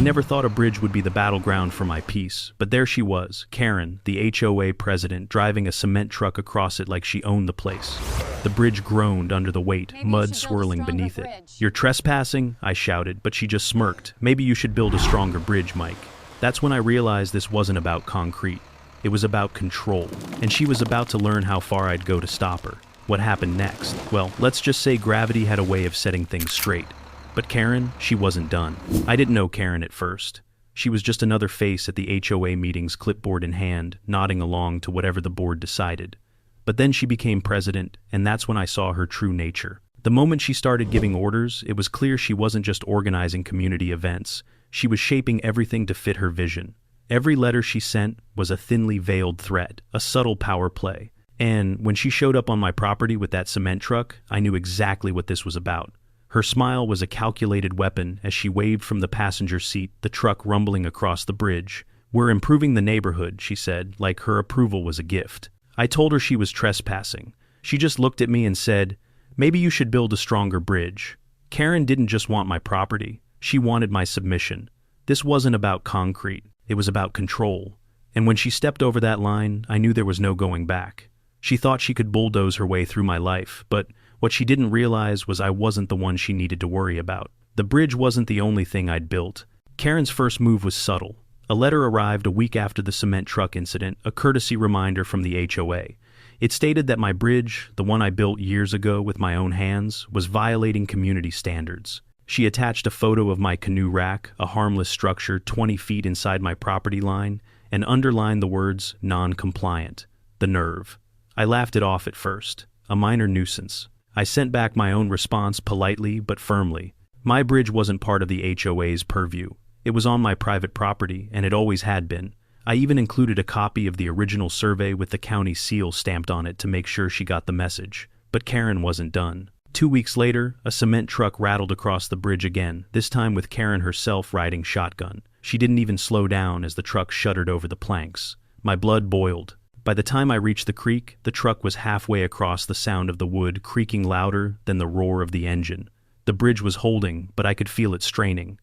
never thought a bridge would be the battleground for my peace, but there she was, Karen, the HOA president, driving a cement truck across it like she owned the place. The bridge groaned under the weight, mud swirling beneath it. "You're trespassing?" I shouted, but she just smirked. "Maybe you should build a stronger bridge, Mike." That's when I realized this wasn't about concrete. It was about control, and she was about to learn how far I'd go to stop her. What happened next? Well, let's just say gravity had a way of setting things straight. But Karen, she wasn't done. I didn't know Karen at first. She was just another face at the HOA meetings, clipboard in hand, nodding along to whatever the board decided. But then she became president, and that's when I saw her true nature. The moment she started giving orders, it was clear she wasn't just organizing community events. She was shaping everything to fit her vision. Every letter she sent was a thinly veiled threat, a subtle power play. And when she showed up on my property with that cement truck, I knew exactly what this was about. Her smile was a calculated weapon as she waved from the passenger seat, the truck rumbling across the bridge. "We're improving the neighborhood," she said, like her approval was a gift. I told her she was trespassing. She just looked at me and said, "Maybe you should build a stronger bridge." Karen didn't just want my property. She wanted my submission. This wasn't about concrete. It was about control. And when she stepped over that line, I knew there was no going back. She thought she could bulldoze her way through my life, but what she didn't realize was I wasn't the one she needed to worry about. The bridge wasn't the only thing I'd built. Karen's first move was subtle. A letter arrived a week after the cement truck incident, a courtesy reminder from the HOA. It stated that my bridge, the one I built years ago with my own hands, was violating community standards. She attached a photo of my canoe rack, a harmless structure 20 feet inside my property line, and underlined the words, "non-compliant." The nerve. I laughed it off at first. A minor nuisance. I sent back my own response politely but firmly. My bridge wasn't part of the HOA's purview. It was on my private property, and it always had been. I even included a copy of the original survey with the county seal stamped on it to make sure she got the message. But Karen wasn't done. 2 weeks later, a cement truck rattled across the bridge again, this time with Karen herself riding shotgun. She didn't even slow down as the truck shuddered over the planks. My blood boiled. By the time I reached the creek, the truck was halfway across, the sound of the wood creaking louder than the roar of the engine. The bridge was holding, but I could feel it straining.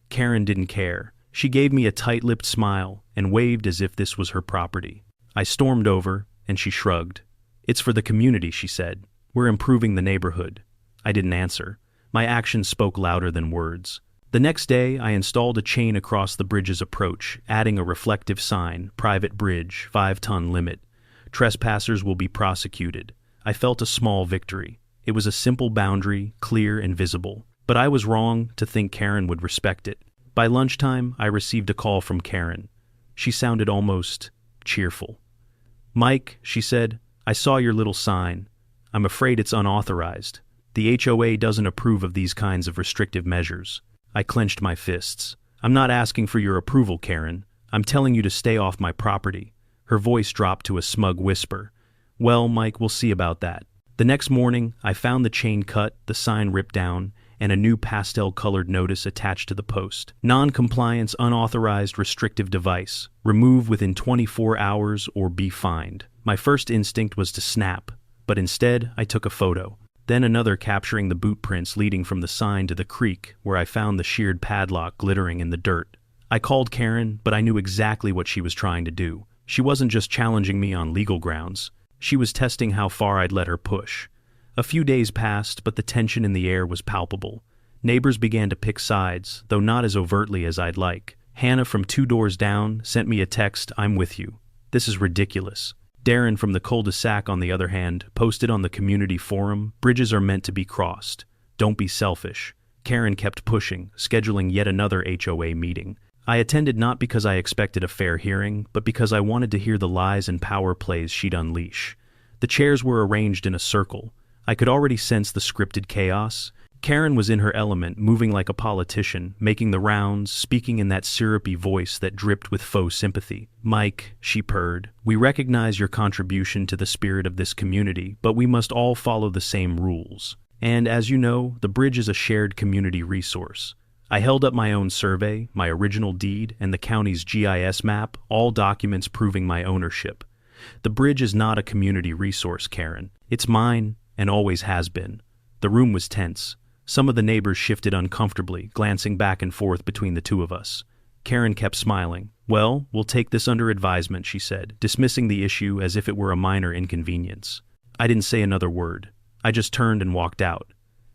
Karen didn't care. She gave me a tight-lipped smile and waved as if this was her property. I stormed over, and she shrugged. "It's for the community," she said. "We're improving the neighborhood." I didn't answer. My actions spoke louder than words. The next day, I installed a chain across the bridge's approach, adding a reflective sign, "Private bridge, 5-ton limit. Trespassers will be prosecuted." I felt a small victory. It was a simple boundary, clear and visible. But I was wrong to think Karen would respect it. By lunchtime, I received a call from Karen. She sounded almost cheerful. "Mike," she said, "I saw your little sign. I'm afraid it's unauthorized. The HOA doesn't approve of these kinds of restrictive measures." I clenched my fists. "I'm not asking for your approval, Karen. I'm telling you to stay off my property." Her voice dropped to a smug whisper. "Well, Mike, we'll see about that." The next morning, I found the chain cut, the sign ripped down, and a new pastel-colored notice attached to the post. "Non-compliance, unauthorized restrictive device. Remove within 24 hours or be fined." My first instinct was to snap, but instead I took a photo. Then another capturing the boot prints leading from the sign to the creek, where I found the sheared padlock glittering in the dirt. I called Karen, but I knew exactly what she was trying to do. She wasn't just challenging me on legal grounds. She was testing how far I'd let her push. A few days passed, but the tension in the air was palpable. Neighbors began to pick sides, though not as overtly as I'd like. Hannah from 2 doors down sent me a text, "I'm with you. This is ridiculous." Darren from the cul-de-sac, on the other hand, posted on the community forum, "Bridges are meant to be crossed. Don't be selfish." Karen kept pushing, scheduling yet another HOA meeting. I attended not because I expected a fair hearing, but because I wanted to hear the lies and power plays she'd unleash. The chairs were arranged in a circle. I could already sense the scripted chaos. Karen was in her element, moving like a politician, making the rounds, speaking in that syrupy voice that dripped with faux sympathy. "Mike," she purred, "we recognize your contribution to the spirit of this community, but we must all follow the same rules. And as you know, the bridge is a shared community resource." I held up my own survey, my original deed, and the county's GIS map, all documents proving my ownership. "The bridge is not a community resource, Karen. It's mine, and always has been." The room was tense. Some of the neighbors shifted uncomfortably, glancing back and forth between the two of us. Karen kept smiling. "Well, we'll take this under advisement," she said, dismissing the issue as if it were a minor inconvenience. I didn't say another word. I just turned and walked out.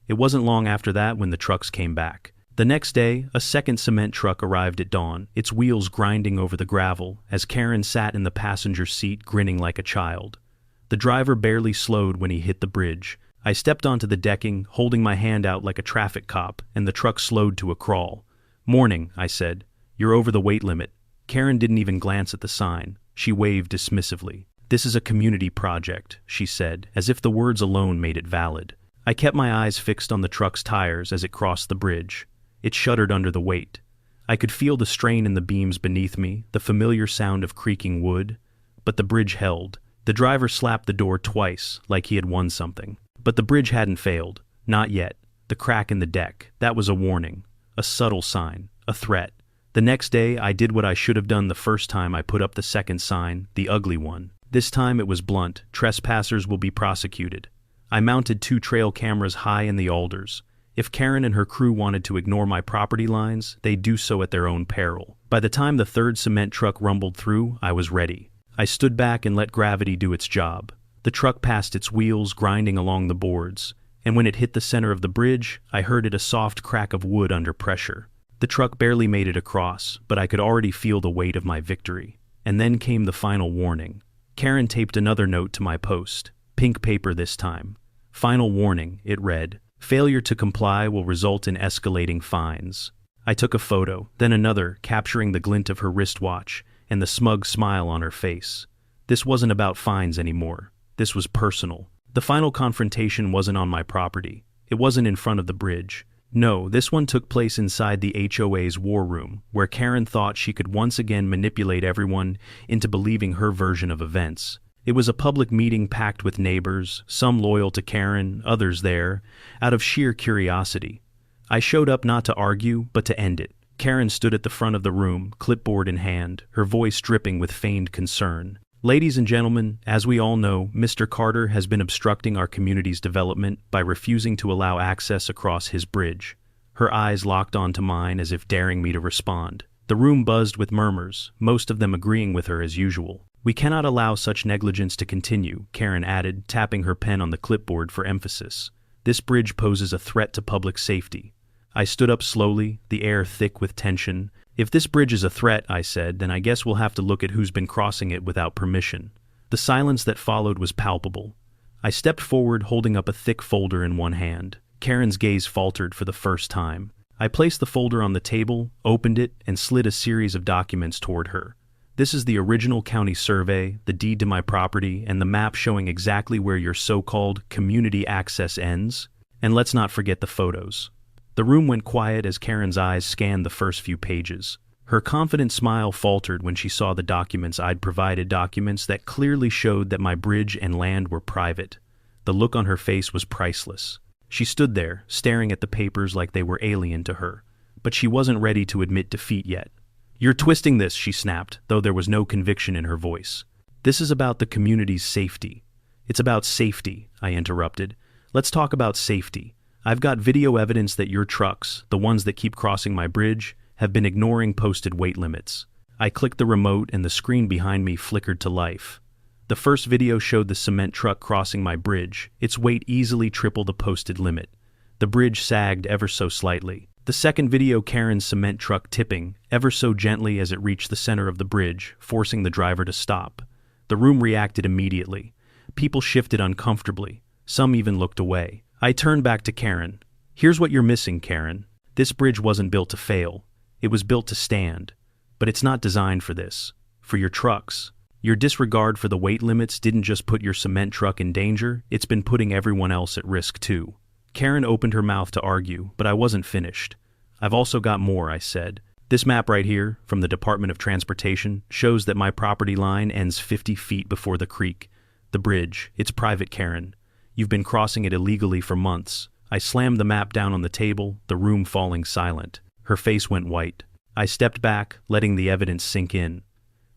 It wasn't long after that when the trucks came back. The next day, a second cement truck arrived at dawn, its wheels grinding over the gravel, as Karen sat in the passenger seat grinning like a child. The driver barely slowed when he hit the bridge. I stepped onto the decking, holding my hand out like a traffic cop, and the truck slowed to a crawl. "Morning," I said. "You're over the weight limit." Karen didn't even glance at the sign. She waved dismissively. "This is a community project," she said, as if the words alone made it valid. I kept my eyes fixed on the truck's tires as it crossed the bridge. It shuddered under the weight. I could feel the strain in the beams beneath me, the familiar sound of creaking wood. But the bridge held. The driver slapped the door twice, like he had won something. But the bridge hadn't failed. Not yet. The crack in the deck, that was a warning. A subtle sign. A threat. The next day, I did what I should have done the first time I put up the second sign, the ugly one. This time it was blunt. "Trespassers will be prosecuted." I mounted 2 trail cameras high in the alders. If Karen and her crew wanted to ignore my property lines, they'd do so at their own peril. By the time the third cement truck rumbled through, I was ready. I stood back and let gravity do its job. The truck passed its wheels, grinding along the boards, and when it hit the center of the bridge, I heard it a soft crack of wood under pressure. The truck barely made it across, but I could already feel the weight of my victory. And then came the final warning. Karen taped another note to my post. Pink paper this time. "Final warning," it read. "Failure to comply will result in escalating fines." I took a photo, then another, capturing the glint of her wristwatch and the smug smile on her face. This wasn't about fines anymore. This was personal. The final confrontation wasn't on my property. It wasn't in front of the bridge. No, this one took place inside the HOA's war room, where Karen thought she could once again manipulate everyone into believing her version of events. It was a public meeting packed with neighbors, some loyal to Karen, others there, out of sheer curiosity. I showed up not to argue, but to end it. Karen stood at the front of the room, clipboard in hand, her voice dripping with feigned concern. "Ladies and gentlemen, as we all know, Mr. Carter has been obstructing our community's development by refusing to allow access across his bridge." Her eyes locked onto mine as if daring me to respond. The room buzzed with murmurs, most of them agreeing with her as usual. "We cannot allow such negligence to continue," Karen added, tapping her pen on the clipboard for emphasis. "This bridge poses a threat to public safety." I stood up slowly, the air thick with tension. "If this bridge is a threat," I said, "then I guess we'll have to look at who's been crossing it without permission." The silence that followed was palpable. I stepped forward, holding up a thick folder in one hand. Karen's gaze faltered for the first time. I placed the folder on the table, opened it, and slid a series of documents toward her. "This is the original county survey, the deed to my property, and the map showing exactly where your so-called community access ends. And let's not forget the photos." The room went quiet as Karen's eyes scanned the first few pages. Her confident smile faltered when she saw the documents I'd provided, documents that clearly showed that my bridge and land were private. The look on her face was priceless. She stood there, staring at the papers like they were alien to her. But she wasn't ready to admit defeat yet. "You're twisting this," she snapped, though there was no conviction in her voice. "This is about the community's safety." "It's about safety," I interrupted. "Let's talk about safety. I've got video evidence that your trucks, the ones that keep crossing my bridge, have been ignoring posted weight limits." I clicked the remote and the screen behind me flickered to life. The first video showed the cement truck crossing my bridge, its weight easily triple the posted limit. The bridge sagged ever so slightly. The second video, Karen's cement truck tipping, ever so gently as it reached the center of the bridge, forcing the driver to stop. The room reacted immediately. People shifted uncomfortably. Some even looked away. I turned back to Karen. "Here's what you're missing, Karen. This bridge wasn't built to fail. It was built to stand. But it's not designed for this. For your trucks. Your disregard for the weight limits didn't just put your cement truck in danger, it's been putting everyone else at risk too." Karen opened her mouth to argue, but I wasn't finished. "I've also got more," I said. "This map right here, from the Department of Transportation, shows that my property line ends 50 feet before the creek. The bridge, it's private, Karen. You've been crossing it illegally for months." I slammed the map down on the table, the room falling silent. Her face went white. I stepped back, letting the evidence sink in.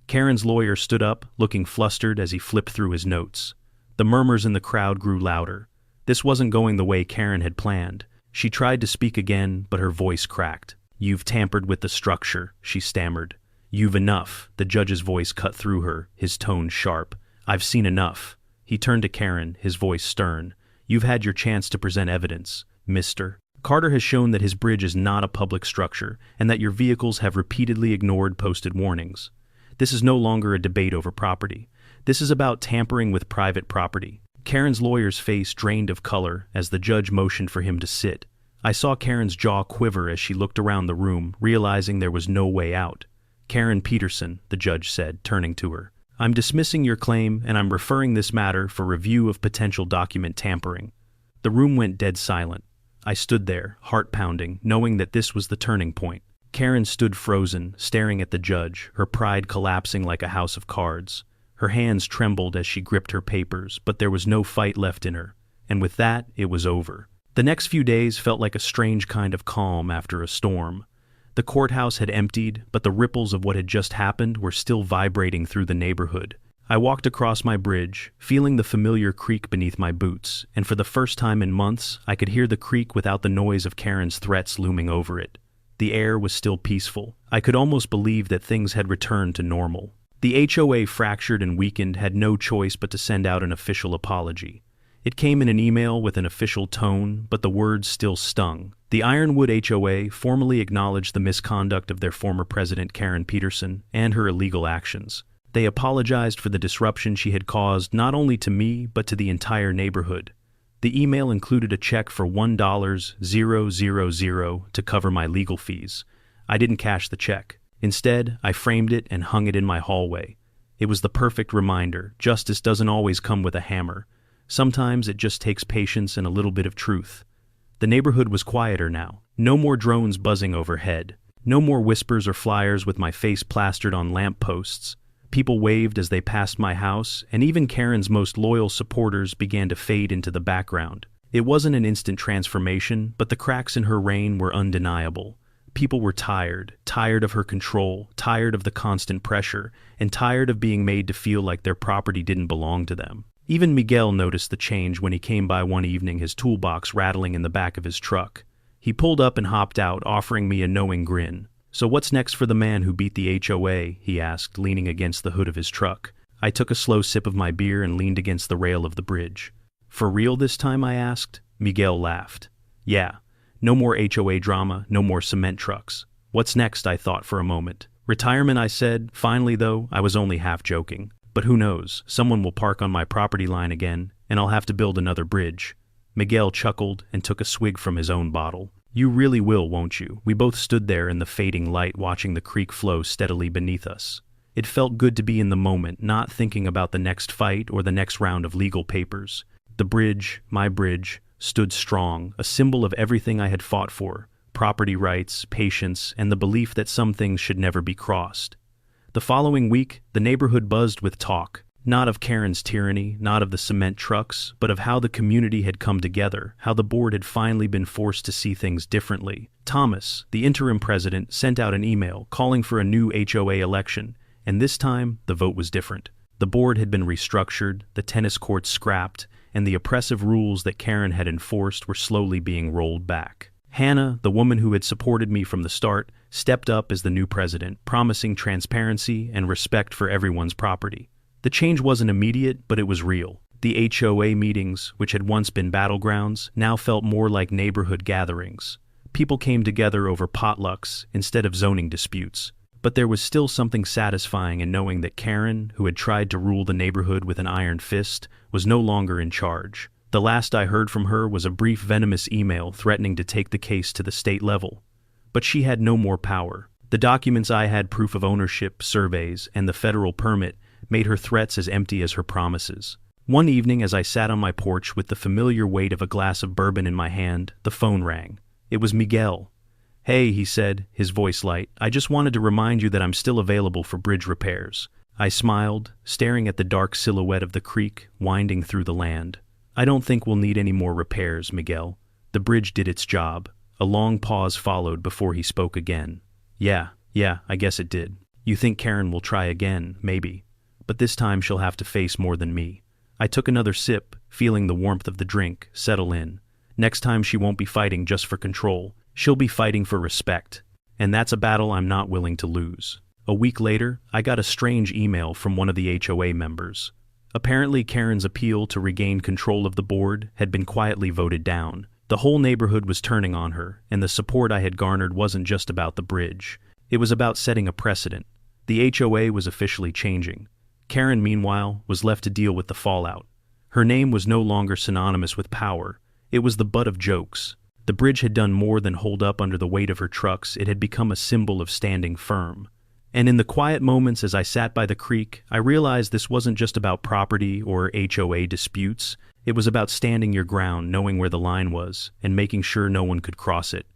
Karen's lawyer stood up, looking flustered as he flipped through his notes. The murmurs in the crowd grew louder. This wasn't going the way Karen had planned. She tried to speak again, but her voice cracked. "You've tampered with the structure," she stammered. "You've enough." The judge's voice cut through her, his tone sharp. "I've seen enough." He turned to Karen, his voice stern. "You've had your chance to present evidence, mister. Carter has shown that his bridge is not a public structure, and that your vehicles have repeatedly ignored posted warnings. This is no longer a debate over property. This is about tampering with private property." Karen's lawyer's face drained of color as the judge motioned for him to sit. I saw Karen's jaw quiver as she looked around the room, realizing there was no way out. "Karen Peterson," the judge said, turning to her, "I'm dismissing your claim, and I'm referring this matter for review of potential document tampering." The room went dead silent. I stood there, heart pounding, knowing that this was the turning point. Karen stood frozen, staring at the judge, her pride collapsing like a house of cards. Her hands trembled as she gripped her papers, but there was no fight left in her. And with that, it was over. The next few days felt like a strange kind of calm after a storm. The courthouse had emptied, but the ripples of what had just happened were still vibrating through the neighborhood. I walked across my bridge, feeling the familiar creak beneath my boots, and for the first time in months, I could hear the creak without the noise of Karen's threats looming over it. The air was still peaceful. I could almost believe that things had returned to normal. The HOA, fractured and weakened, had no choice but to send out an official apology. It came in an email with an official tone, but the words still stung. The Ironwood HOA formally acknowledged the misconduct of their former president, Karen Peterson, and her illegal actions. They apologized for the disruption she had caused not only to me, but to the entire neighborhood. The email included a check for $1,000 to cover my legal fees. I didn't cash the check. Instead, I framed it and hung it in my hallway. It was the perfect reminder. Justice doesn't always come with a hammer. Sometimes it just takes patience and a little bit of truth. The neighborhood was quieter now. No more drones buzzing overhead. No more whispers or flyers with my face plastered on lamp posts. People waved as they passed my house, and even Karen's most loyal supporters began to fade into the background. It wasn't an instant transformation, but the cracks in her reign were undeniable. People were tired of her control, tired of the constant pressure, and tired of being made to feel like their property didn't belong to them. Even Miguel noticed the change when he came by one evening, his toolbox rattling in the back of his truck. He pulled up and hopped out, offering me a knowing grin. "So what's next for the man who beat the HOA?" he asked, leaning against the hood of his truck. I took a slow sip of my beer and leaned against the rail of the bridge. "For real this time?" I asked. Miguel laughed. "Yeah. No more HOA drama, no more cement trucks." "What's next?" I thought for a moment. "Retirement," I said. Finally, though, I was only half joking. But who knows? Someone will park on my property line again, and I'll have to build another bridge. Miguel chuckled and took a swig from his own bottle. "You really will, won't you?" We both stood there in the fading light, watching the creek flow steadily beneath us. It felt good to be in the moment, not thinking about the next fight or the next round of legal papers. The bridge, my bridge, stood strong, a symbol of everything I had fought for: property rights, patience, and the belief that some things should never be crossed. The following week, the neighborhood buzzed with talk, not of Karen's tyranny, not of the cement trucks, but of how the community had come together, how the board had finally been forced to see things differently. Thomas, the interim president, sent out an email calling for a new HOA election, and this time, the vote was different. The board had been restructured, the tennis courts scrapped, and the oppressive rules that Karen had enforced were slowly being rolled back. Hannah, the woman who had supported me from the start, stepped up as the new president, promising transparency and respect for everyone's property. The change wasn't immediate, but it was real. The HOA meetings, which had once been battlegrounds, now felt more like neighborhood gatherings. People came together over potlucks instead of zoning disputes. But there was still something satisfying in knowing that Karen, who had tried to rule the neighborhood with an iron fist, was no longer in charge. The last I heard from her was a brief venomous email threatening to take the case to the state level. But she had no more power. The documents I had, proof of ownership, surveys, and the federal permit, made her threats as empty as her promises. One evening, as I sat on my porch with the familiar weight of a glass of bourbon in my hand, the phone rang. It was Miguel. "Hey," he said, his voice light. "I just wanted to remind you that I'm still available for bridge repairs." I smiled, staring at the dark silhouette of the creek winding through the land. "I don't think we'll need any more repairs, Miguel. The bridge did its job." A long pause followed before he spoke again. Yeah, I guess it did. You think Karen will try again, maybe. But this time she'll have to face more than me." I took another sip, feeling the warmth of the drink settle in. Next time she won't be fighting just for control. She'll be fighting for respect. And that's a battle I'm not willing to lose. A week later, I got a strange email from one of the HOA members. Apparently, Karen's appeal to regain control of the board had been quietly voted down. The whole neighborhood was turning on her, and the support I had garnered wasn't just about the bridge. It was about setting a precedent. The HOA was officially changing. Karen, meanwhile, was left to deal with the fallout. Her name was no longer synonymous with power. It was the butt of jokes. The bridge had done more than hold up under the weight of her trucks. It had become a symbol of standing firm. And in the quiet moments as I sat by the creek, I realized this wasn't just about property or HOA disputes. It was about standing your ground, knowing where the line was, and making sure no one could cross it.